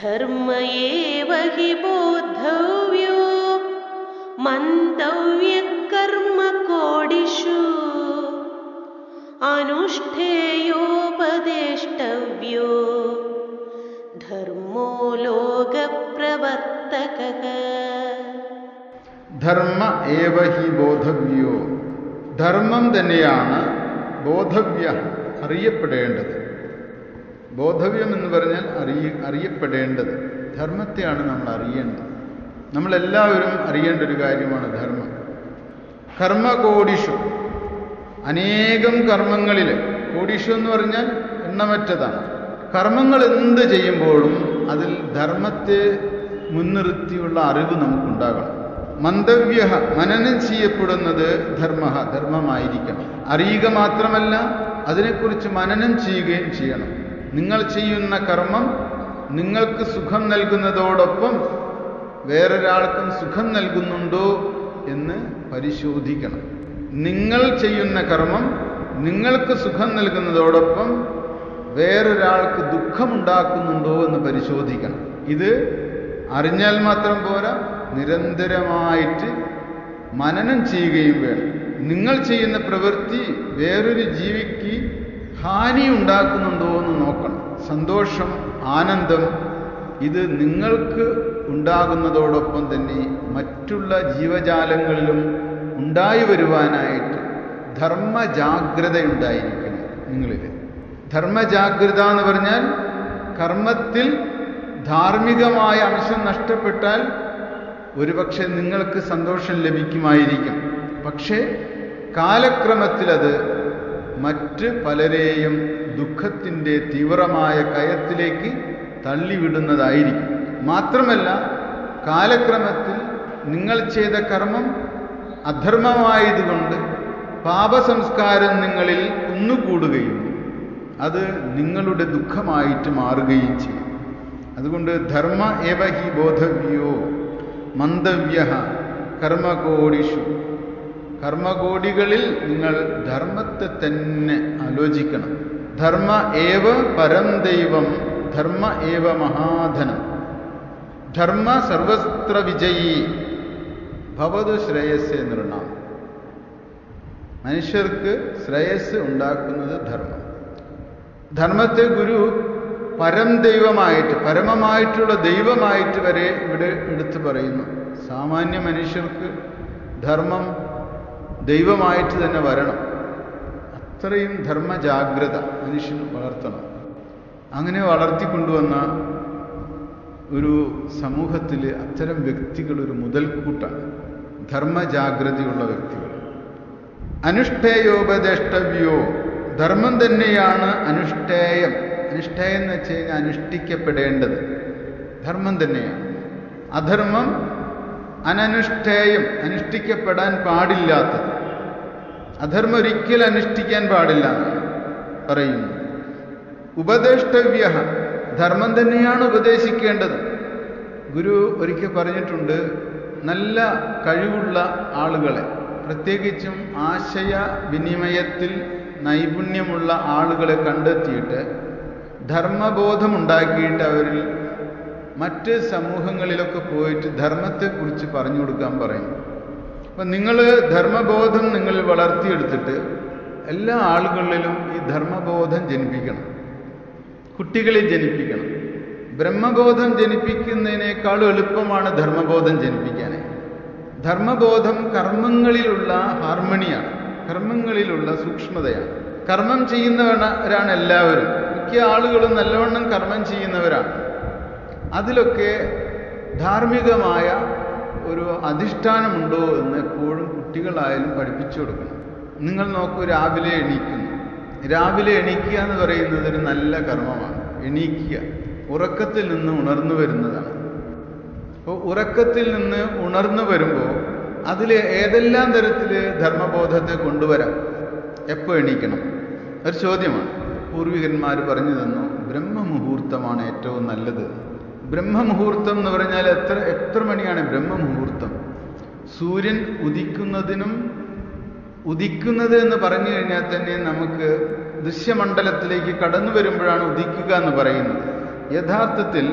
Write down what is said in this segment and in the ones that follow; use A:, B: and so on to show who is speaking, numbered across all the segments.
A: ധർമ്മ ഏവ ഹി ബോദ്ധവ്യോ മന്തവ്യ കർമ്മ കോടിഷു അനുഷ്ഠേയോപദേഷ്ടവ്യോ ധർമ്മോ ലോക പ്രവർത്തകഃ.
B: ധർമ്മ ഏവ ഹി ബോധവ്യോ, ധർമ്മം തന്നെയാണ് ബോധവ്യ, അറിയപ്പെടേണ്ടത്. ബോധവ്യം എന്ന് പറഞ്ഞാൽ അറിയപ്പെടേണ്ടത്. ധർമ്മത്തെയാണ് നമ്മൾ അറിയേണ്ടത്. നമ്മളെല്ലാവരും അറിയേണ്ട ഒരു കാര്യമാണ് ധർമ്മം. കർമ്മകോടിഷു, അനേകം കർമ്മങ്ങളിൽ, കോടിഷു എന്ന് പറഞ്ഞാൽ എണ്ണമറ്റതാണ്. കർമ്മങ്ങൾ എന്ത് ചെയ്യുമ്പോഴും അതിൽ ധർമ്മത്തെ മുൻനിർത്തിയുള്ള അറിവ് നമുക്കുണ്ടാകണം. മന്തവ്യ, മനനം ചെയ്യപ്പെടുന്നത് ധർമ്മ, ധർമ്മമായിരിക്കണം. അറിയുക മാത്രമല്ല, അതിനെക്കുറിച്ച് മനനം ചെയ്യുകയും ചെയ്യണം. നിങ്ങൾ ചെയ്യുന്ന കർമ്മം നിങ്ങൾക്ക് സുഖം നൽകുന്നതോടൊപ്പം വേറൊരാൾക്കും സുഖം നൽകുന്നുണ്ടോ എന്ന് പരിശോധിക്കണം. നിങ്ങൾ ചെയ്യുന്ന കർമ്മം നിങ്ങൾക്ക് സുഖം നൽകുന്നതോടൊപ്പം വേറൊരാൾക്ക് ദുഃഖമുണ്ടാക്കുന്നുണ്ടോ എന്ന് പരിശോധിക്കണം. ഇത് അറിഞ്ഞാൽ മാത്രം പോരാ, നിരന്തരമായിട്ട് മനനം ചെയ്യുകയും വേണം. നിങ്ങൾ ചെയ്യുന്ന പ്രവൃത്തി വേറൊരു ജീവിക്ക് ഹാനി ഉണ്ടാക്കുന്നുണ്ടോ എന്ന് നോക്കണം. സന്തോഷം, ആനന്ദം ഇത് നിങ്ങൾക്ക് ഉണ്ടാകുന്നതോടൊപ്പം തന്നെ മറ്റുള്ള ജീവജാലങ്ങളിലും ഉണ്ടായി വരുവാനായിട്ട് ധർമ്മജാഗ്രതയുണ്ടായിരിക്കണം നിങ്ങളിൽ. ധർമ്മജാഗ്രത എന്ന് പറഞ്ഞാൽ കർമ്മത്തിൽ ധാർമ്മികമായ അംശം നഷ്ടപ്പെട്ടാൽ ഒരുപക്ഷെ നിങ്ങൾക്ക് സന്തോഷം ലഭിക്കുമായിരിക്കും. പക്ഷേ കാലക്രമത്തിൽ അത് മറ്റ് പലരെയും ദുഃഖത്തിൻ്റെ തീവ്രമായ കയത്തിലേക്ക് തള്ളിവിടുന്നതായിരിക്കും. മാത്രമല്ല കാലക്രമത്തിൽ നിങ്ങൾ ചെയ്ത കർമ്മം അധർമ്മമായതുകൊണ്ട് പാപസംസ്കാരം നിങ്ങളിൽ കുന്നുകൂടുകയും അത് നിങ്ങളുടെ ദുഃഖമായിട്ട് മാറുകയും ചെയ്യും. അതുകൊണ്ട് ധർമ്മ ഏവ ഹി ബോധവ്യോ മന്തവ്യ കർമ്മകോടിഷു, കർമ്മകോടികളിൽ നിങ്ങൾ ധർമ്മത്തെ തന്നെ ആലോചിക്കണം. ധർമ്മ ഏവ പരം ദൈവം ധർമ്മ ഏവ മഹാധനം ധർമ്മ സർവത്ര വിജയീ ഭവതു ശ്രേയസ്സേ നൃണാം. മനുഷ്യർക്ക് ശ്രേയസ് ഉണ്ടാക്കുന്നത് ധർമ്മം. ധർമ്മത്തെ ഗുരു പരം ദൈവമായിട്ട്, പരമമായിട്ടുള്ള ദൈവമായിട്ട് വരെ ഇവിടെ എടുത്തു പറയുന്നു. സാമാന്യ മനുഷ്യർക്ക് ധർമ്മം ദൈവമായിട്ട് തന്നെ വരണം. അത്രയും ധർമ്മജാഗ്രത മനുഷ്യൻ വളർത്തണം. അങ്ങനെ വളർത്തിക്കൊണ്ടുവന്ന ഒരു സമൂഹത്തിൽ അത്തരം വ്യക്തികൾ ഒരു മുതൽക്കൂട്ടാണ്, ധർമ്മജാഗ്രതയുള്ള വ്യക്തികൾ. അനുഷ്ഠേയോപദേഷ്ടവ്യോ, ധർമ്മം തന്നെയാണ് അനുഷ്ഠേയം. അനുഷ്ഠേയം എന്ന് വെച്ച് കഴിഞ്ഞാൽ അനുഷ്ഠിക്കപ്പെടേണ്ടത് ധർമ്മം തന്നെയാണ്. അധർമ്മം അനനുഷ്ഠേയം, അനുഷ്ഠിക്കപ്പെടാൻ പാടില്ലാത്തത്. അധർമ്മം ഒരിക്കലും അനുഷ്ഠിക്കാൻ പാടില്ല എന്നാണ് പറയുന്നു. ഉപദേഷ്ടവ്യ, ധർമ്മം തന്നെയാണ് ഉപദേശിക്കേണ്ടത്. ഗുരു ഒരിക്കൽ പറഞ്ഞിട്ടുണ്ട്, നല്ല കഴിവുള്ള ആളുകളെ, പ്രത്യേകിച്ചും ആശയവിനിമയത്തിൽ നൈപുണ്യമുള്ള ആളുകളെ കണ്ടെത്തിയിട്ട് ധർമ്മബോധമുണ്ടാക്കിയിട്ട് അവരിൽ മറ്റ് സമൂഹങ്ങളിലൊക്കെ പോയിട്ട് ധർമ്മത്തെക്കുറിച്ച് പറഞ്ഞു കൊടുക്കാൻ പറയും. അപ്പം നിങ്ങൾ ധർമ്മബോധം നിങ്ങൾ വളർത്തിയെടുത്തിട്ട് എല്ലാ ആളുകളിലും ഈ ധർമ്മബോധം ജനിപ്പിക്കണം. കുട്ടികളിൽ ജനിപ്പിക്കണം. ബ്രഹ്മബോധം ജനിപ്പിക്കുന്നതിനേക്കാളും എളുപ്പമാണ് ധർമ്മബോധം ജനിപ്പിക്കാൻ. ധർമ്മബോധം കർമ്മങ്ങളിലുള്ള ഹാർമണിയാണ്, കർമ്മങ്ങളിലുള്ള സൂക്ഷ്മതയാണ്. കർമ്മം ചെയ്യുന്നവരാണ് എല്ലാവരും. മിക്ക ആളുകളും നല്ലവണ്ണം കർമ്മം ചെയ്യുന്നവരാണ്. അതിലൊക്കെ ധാർമ്മികമായ ഒരു അധിഷ്ഠാനമുണ്ടോ എന്ന് എപ്പോഴും കുട്ടികളായാലും പഠിപ്പിച്ചു കൊടുക്കണം. നിങ്ങൾ നോക്കൂ, രാവിലെ എണീക്കുന്നു. രാവിലെ എണീക്കുക എന്ന് പറയുന്നത് ഒരു നല്ല കർമ്മമാണ്. എണീക്കുക ഉറക്കത്തിൽ നിന്ന് ഉണർന്നു വരുന്നതാണ്. അപ്പോൾ ഉറക്കത്തിൽ നിന്ന് ഉണർന്നു വരുമ്പോൾ അതിൽ ഏതെല്ലാം തരത്തിൽ ധർമ്മബോധത്തെ കൊണ്ടുവരാം? എപ്പോൾ എണീക്കണം? ഒരു ചോദ്യമാണ്. പൂർവികന്മാർ പറഞ്ഞു തന്നു, ബ്രഹ്മമുഹൂർത്തമാണ് ഏറ്റവും നല്ലത്. ബ്രഹ്മമുഹൂർത്തം എന്ന് പറഞ്ഞാൽ എത്ര മണിയാണ് ബ്രഹ്മമുഹൂർത്തം? സൂര്യൻ ഉദിക്കുന്നത് എന്ന് പറഞ്ഞു കഴിഞ്ഞാൽ തന്നെ നമുക്ക് ദൃശ്യമണ്ഡലത്തിലേക്ക് കടന്നു വരുമ്പോഴാണ് ഉദിക്കുക എന്ന് പറയുന്നത്. യഥാർത്ഥത്തിൽ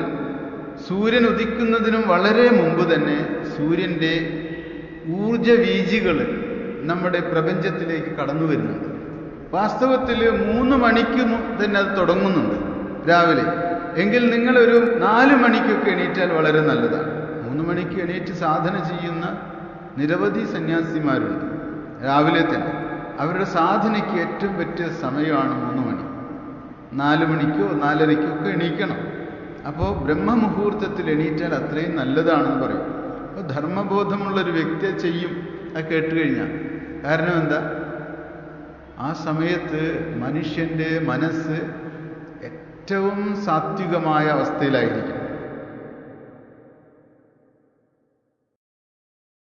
B: സൂര്യൻ ഉദിക്കുന്നതിനും വളരെ മുമ്പ് തന്നെ സൂര്യൻ്റെ ഊർജവീജികൾ നമ്മുടെ പ്രപഞ്ചത്തിലേക്ക് കടന്നു വരുന്നുണ്ട്. വാസ്തവത്തിൽ 3 മണിക്ക് തന്നെ അത് തുടങ്ങുന്നുണ്ട് രാവിലെ. എങ്കിൽ നിങ്ങളൊരു 4 മണിക്കൊക്കെ എണീറ്റാൽ വളരെ നല്ലതാണ്. 3 മണിക്ക് എണീറ്റ് സാധന ചെയ്യുന്ന നിരവധി സന്യാസിമാരുണ്ട് രാവിലെ തന്നെ. അവരുടെ സാധനയ്ക്ക് ഏറ്റവും പറ്റിയ സമയമാണ് 3 മണി. 4 മണിക്കോ 4:30-ക്കോ ഒക്കെ എണീക്കണം. അപ്പോൾ ബ്രഹ്മമുഹൂർത്തത്തിൽ എണീറ്റാൽ അത്രയും നല്ലതാണെന്ന് പറയും. അപ്പോൾ ധർമ്മബോധമുള്ളൊരു വ്യക്തി ചെയ്യും അത് കേട്ട് കഴിഞ്ഞാൽ. കാരണം എന്താ? ആ സമയത്ത് മനുഷ്യൻ്റെ മനസ്സ് ഏറ്റവും സാത്വികമായ അവസ്ഥയിലായിരിക്കും.